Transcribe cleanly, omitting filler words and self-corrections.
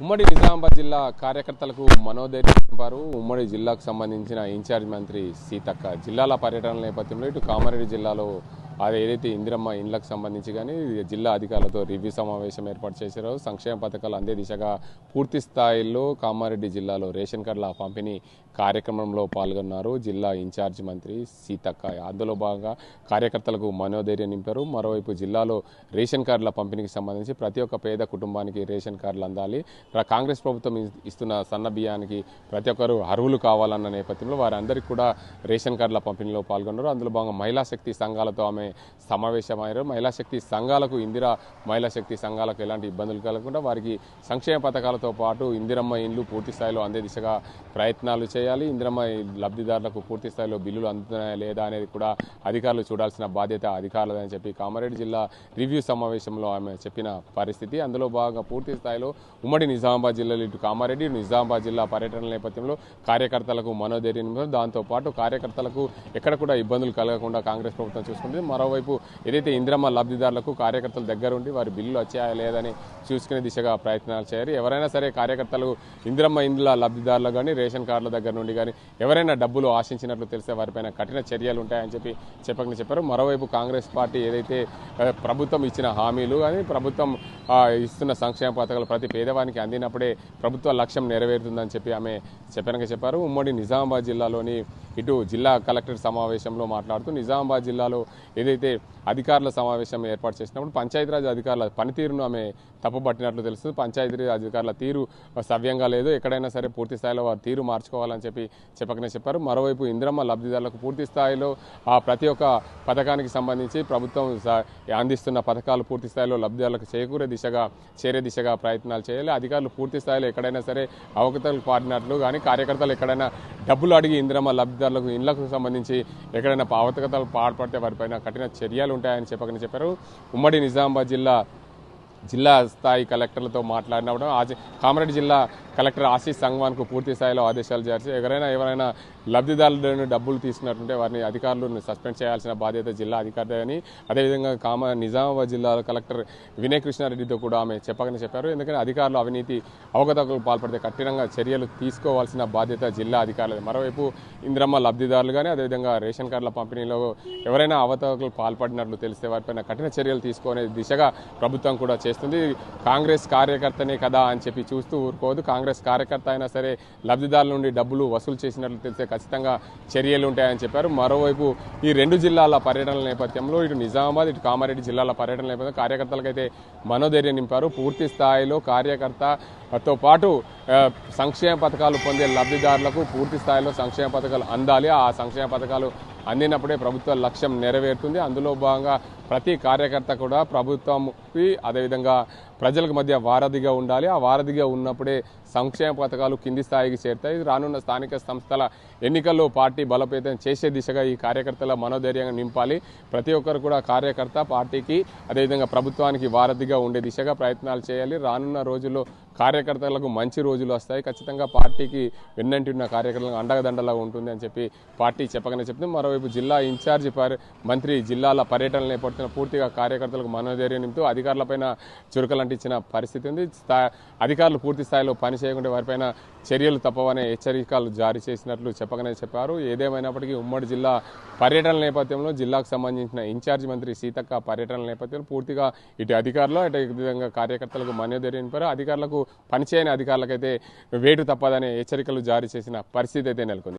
ఉమ్మడి నిజామాబాద్ జిల్లా కార్యకర్తలకు మనోధైర్యం నింపారు. ఉమ్మడి జిల్లాకు సంబంధించిన ఇన్ఛార్జ్ మంత్రి సీతక్క జిల్లాల పర్యటన నేపథ్యంలో ఇటు కామారెడ్డి జిల్లాలో అది ఏదైతే ఇందిరమ్మ ఇండ్లకు సంబంధించి కానీ జిల్లా అధికారులతో రివ్యూ సమావేశం ఏర్పాటు చేశారో సంక్షేమ పథకాలు అందే దిశగా పూర్తి స్థాయిలో కామారెడ్డి జిల్లాలో రేషన్ కార్డుల పంపిణీ కార్యక్రమంలో పాల్గొన్నారు జిల్లా ఇన్ఛార్జ్ మంత్రి సీతక్క. అందులో భాగంగా కార్యకర్తలకు మనోధైర్యం నింపారు. మరోవైపు జిల్లాలో రేషన్ కార్డుల పంపిణీకి సంబంధించి ప్రతి ఒక్క పేద కుటుంబానికి రేషన్ కార్డులు అందాలి, కాంగ్రెస్ ప్రభుత్వం ఇస్తున్న సన్న బియ్యానికి ప్రతి ఒక్కరు అర్హులు కావాలన్న నేపథ్యంలో వారందరికీ కూడా రేషన్ కార్డుల పంపిణీలో పాల్గొన్నారు. అందులో భాగంగా మహిళా శక్తి సంఘాలతో ఆమె సమావేశమయ్యారు. మహిళా శక్తి సంఘాలకు మహిళా శక్తి సంఘాలకు ఎలాంటి ఇబ్బందులు కలగకుండా వారికి సంక్షేమ పథకాలతో పాటు ఇందిరమ్మ ఇండ్లు పూర్తి స్థాయిలో అందే దిశగా ప్రయత్నాలు చేయాలి. ఇందిరమ్మ లబ్ధిదారులకు పూర్తి స్థాయిలో బిల్లులు అందుతున్నాయా లేదా అనేది కూడా అధికారులు చూడాల్సిన బాధ్యత అధికారులదని చెప్పి కామారెడ్డి జిల్లా రివ్యూ సమావేశంలో ఆమె చెప్పిన పరిస్థితి. అందులో భాగంగా పూర్తి స్థాయిలో ఉమ్మడి నిజామాబాద్ జిల్లాలో ఇటు కామారెడ్డి నిజామాబాద్ జిల్లా పర్యటన నేపథ్యంలో కార్యకర్తలకు మనోధైర్యం, దాంతోపాటు కార్యకర్తలకు ఎక్కడ కూడా ఇబ్బందులు కలగకుండా కాంగ్రెస్ ప్రభుత్వం చూసుకుంటుంది. మరోవైపు ఏదైతే ఇందిరమ్మ లబ్ధిదారులకు కార్యకర్తల దగ్గర ఉండి వారి బిల్లులు వచ్చాయా లేదని చూసుకునే దిశగా ప్రయత్నాలు చేయాలి. ఎవరైనా సరే కార్యకర్తలు ఇందిరమ్మ ఇండ్ల లబ్ధిదారులు కానీ రేషన్ కార్డుల దగ్గర నుండి కానీ ఎవరైనా డబ్బులు ఆశించినట్లు తెలిస్తే వారిపైన కఠిన చర్యలు ఉంటాయని చెప్పారు. మరోవైపు కాంగ్రెస్ పార్టీ ఏదైతే ప్రభుత్వం ఇచ్చిన హామీలు కానీ ప్రభుత్వం ఇస్తున్న సంక్షేమ పథకాలు ప్రతి పేదవానికి అందినప్పుడే ప్రభుత్వ లక్ష్యం నెరవేరుతుందని చెప్పి ఆమె చెప్పారు. ఉమ్మడి నిజామాబాద్ జిల్లాలోని ఇటు జిల్లా కలెక్టర్ సమావేశంలో మాట్లాడుతూ నిజామాబాద్ జిల్లాలో ఏదైతే అధికారుల సమావేశం ఏర్పాటు చేసినప్పుడు పంచాయతీరాజ్ అధికారుల పనితీరును ఆమె తప్పుపట్టినట్లు తెలుస్తుంది. పంచాయతీరాజ్ అధికారుల తీరు సవ్యంగా లేదు, ఎక్కడైనా సరే పూర్తి స్థాయిలో వారి తీరు మార్చుకోవాలని చెప్పారు. మరోవైపు ఇందిరమ్మ లబ్ధిదారులకు పూర్తి స్థాయిలో ప్రతి ఒక్క పథకానికి సంబంధించి ప్రభుత్వం అందిస్తున్న పథకాలు పూర్తి స్థాయిలో లబ్ధిదారులకు చేరే దిశగా ప్రయత్నాలు చేయాలి. అధికారులు పూర్తి స్థాయిలో ఎక్కడైనా సరే అవకతవకలు పాడినట్లు కానీ కార్యకర్తలు ఎక్కడైనా డబ్బులు అడిగి ఇందిరమ్మ లబ్ధిదారులకు ఇళ్లకు సంబంధించి ఎక్కడైనా అవకతవకలు పాల్పడితే వారిపైన కఠిన చర్యలు ఉంటాయని చెప్పారు. ఉమ్మడి నిజామాబాద్ జిల్లా స్థాయి కలెక్టర్లతో మాట్లాడినప్పుడు కామారెడ్డి జిల్లా కలెక్టర్ ఆశీష్ సంగ్వాన్కు పూర్తి స్థాయిలో ఆదేశాలు జారీ చేసి ఎవరైనా లబ్ధిదారులను డబ్బులు తీసుకున్నట్టుంటే వారిని అధికారులను సస్పెండ్ చేయాల్సిన బాధ్యత జిల్లా అధికారులని. అదేవిధంగా నిజామాబాద్ జిల్లా కలెక్టర్ వినయ్ కృష్ణారెడ్డితో కూడా ఆమె చెప్పారు. ఎందుకంటే అధికారులు అవినీతి అవకతవకలకు పాల్పడితే కఠినంగా చర్యలు తీసుకోవాల్సిన బాధ్యత జిల్లా అధికారులది. మరోవైపు ఇందిరమ్మ లబ్ధిదారులు కానీ అదేవిధంగా రేషన్ కార్డుల పంపిణీలో ఎవరైనా అవకతవకలు పాల్పడినట్లు తెలిస్తే వారిపైన కఠిన చర్యలు తీసుకునే దిశగా ప్రభుత్వం కూడా చేస్తుంది. కాంగ్రెస్ కార్యకర్తనే కదా అని చెప్పి చూస్తూ ఊరుకోదు. కాంగ్రెస్ కార్యకర్త అయినా సరే లబ్ధిదారుల నుండి డబ్బులు వసూలు చేసినట్లు తెలిస్తే ఖచ్చితంగా చర్యలు ఉంటాయని చెప్పారు. మరోవైపు ఈ రెండు జిల్లాల పర్యటనల నేపథ్యంలో ఇటు నిజామాబాద్ ఇటు కామారెడ్డి జిల్లాల పర్యటన నేపథ్యంలో కార్యకర్తలకైతే మనోధైర్యం నింపారు. పూర్తి స్థాయిలో కార్యకర్తతో పాటు సంక్షేమ పథకాలు పొందే లబ్ధిదారులకు పూర్తి స్థాయిలో సంక్షేమ పథకాలు అందాలి. ఆ సంక్షేమ పథకాలు అందినప్పుడే ప్రభుత్వ లక్ష్యం నెరవేరుతుంది. అందులో భాగంగా ప్రతి కార్యకర్త కూడా ప్రభుత్వంకి అదేవిధంగా ప్రజలకు మధ్య వారధిగా ఉండాలి. ఆ వారధిగా ఉన్నప్పుడే సంక్షేమ పథకాలు కింది స్థాయికి చేరుతాయి. రానున్న స్థానిక సంస్థల ఎన్నికల్లో పార్టీ బలోపేతం చేసే దిశగా ఈ కార్యకర్తల మనోధైర్యంగా నింపాలి. ప్రతి ఒక్కరు కూడా కార్యకర్త పార్టీకి అదేవిధంగా ప్రభుత్వానికి వారధిగా ఉండే దిశగా ప్రయత్నాలు చేయాలి. రానున్న రోజుల్లో కార్యకర్తలకు మంచి రోజులు వస్తాయి. ఖచ్చితంగా పార్టీకి వెన్నంటి ఉన్న కార్యకర్తలకు అండగదండలా ఉంటుంది అని చెప్పి పార్టీ చెప్తుంది. మరోవైపు జిల్లా ఇన్ఛార్జి మంత్రి జిల్లాల పర్యటన నేపథ్యంలో పూర్తిగా కార్యకర్తలకు మనోధైర్యం నింపుతూ అధికారులపైన చురుకలంటించిన పరిస్థితి ఉంది. అధికారులు పూర్తి స్థాయిలో పని చేయకుంటే వారిపైన చర్యలు తప్పవనే హెచ్చరికలు జారీ చేసినట్లు చెప్పారు. ఏదేమైనప్పటికీ ఉమ్మడి జిల్లా పర్యటన నేపథ్యంలో జిల్లాకు సంబంధించిన ఇన్ఛార్జి మంత్రి సీతక్క పర్యటన నేపథ్యంలో పూర్తిగా ఇటు అధికారులు అటు విధంగా కార్యకర్తలకు మనోధైర్యం నింపారు. అధికారులకు పనిచేయని అధికారులకైతే వేటు తప్పదనే హెచ్చరికలు జారీ చేసిన పరిస్థితి అయితే నెలకొంది.